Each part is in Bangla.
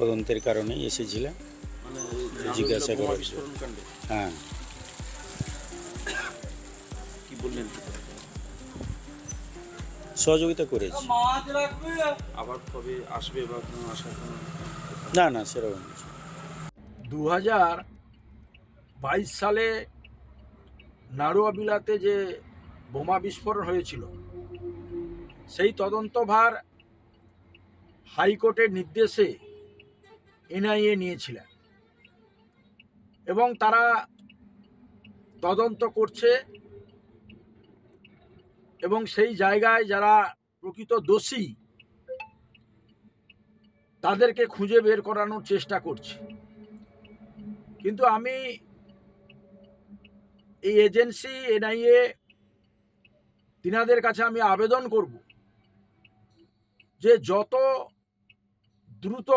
তদন্তের কারণেই এসেছিলাম মানে জিজ্ঞাসা বোমা করার জন্য। বিস্ফোরণ কাণ্ডে হ্যাঁ, কি বললেন? সহযোগিতা করেছি। আবার কবে আসবে বা কোনো আশা কোনো? না সেরকম কিছু। 2022 সালে নাড়ুয়াবিলাতে যে বোমা বিস্ফোরণ হয়েছিল সেই তদন্তভার হাইকোর্টের নির্দেশে এনআইএ নিয়েছিলেন এবং তারা তদন্ত করছে এবং সেই জায়গায় যারা প্রকৃত দোষী তাদেরকে খুঁজে বের করানোর চেষ্টা করছে। কিন্তু আমি এই এজেন্সি এনআইএ তিনাদের কাছে আমি আবেদন করব যে যত দ্রুত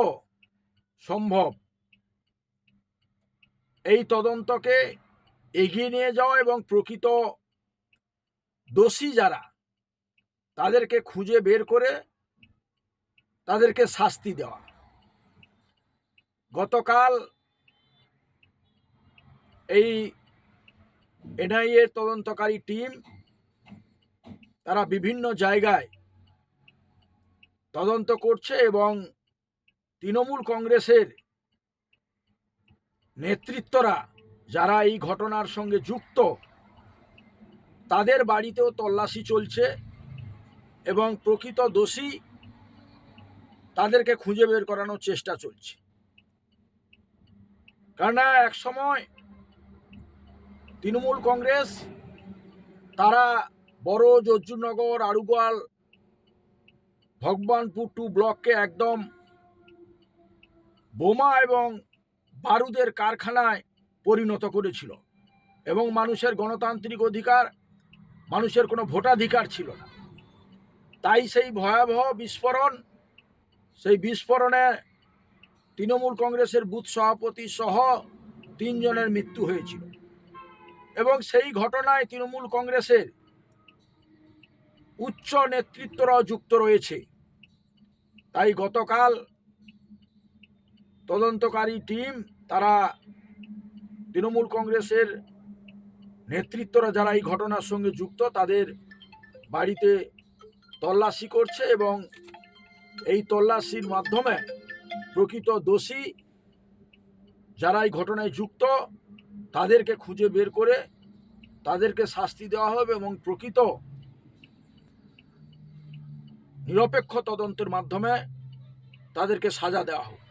সম্ভব এই তদন্তকে এগিয়ে নিয়ে যাওয়া এবং প্রকৃত দোষী যারা তাদেরকে খুঁজে বের করে তাদেরকে শাস্তি দেওয়া। গতকাল এই এনআইএ তদন্তকারী টিম তারা বিভিন্ন জায়গায় তদন্ত করছে এবং তৃণমূল কংগ্রেসের নেতৃত্বরা যারা এই ঘটনার সঙ্গে যুক্ত তাদের বাড়িতেও তল্লাশি চলছে এবং প্রকৃত দোষী তাদেরকে খুঁজে বের করানোর চেষ্টা চলছে। কারণ এক সময় তৃণমূল কংগ্রেস তারা বড় জজ্জুনগর, আড়ুগোয়াল, ভগবানপুর 2 ব্লককে একদম বোমা এবং বারুদের কারখানায় পরিণত করেছিল এবং মানুষের গণতান্ত্রিক অধিকার, মানুষের কোনো ভোটাধিকার ছিল না। তাই সেই ভয়াবহ বিস্ফোরণ, সেই বিস্ফোরণে তৃণমূল কংগ্রেসের বুথ সভাপতি সহ 3 জনের মৃত্যু হয়েছিল এবং সেই ঘটনায় তৃণমূল কংগ্রেসের উচ্চ নেতৃত্বরাও যুক্ত রয়েছে। তাই গতকাল তদন্তকারী টিম তারা তৃণমূল কংগ্রেসের নেতৃত্বরা যারা এই ঘটনার সঙ্গে যুক্ত তাদের বাড়িতে তল্লাশি করছে এবং এই তল্লাশির মাধ্যমে প্রকৃত দোষী যারা এই ঘটনায় যুক্ত তাদেরকে খুঁজে বের করে তাদেরকে শাস্তি দেওয়া হবে এবং প্রকৃত নিরপেক্ষ তদন্তের মাধ্যমে তাদেরকে সাজা দেওয়া হোক।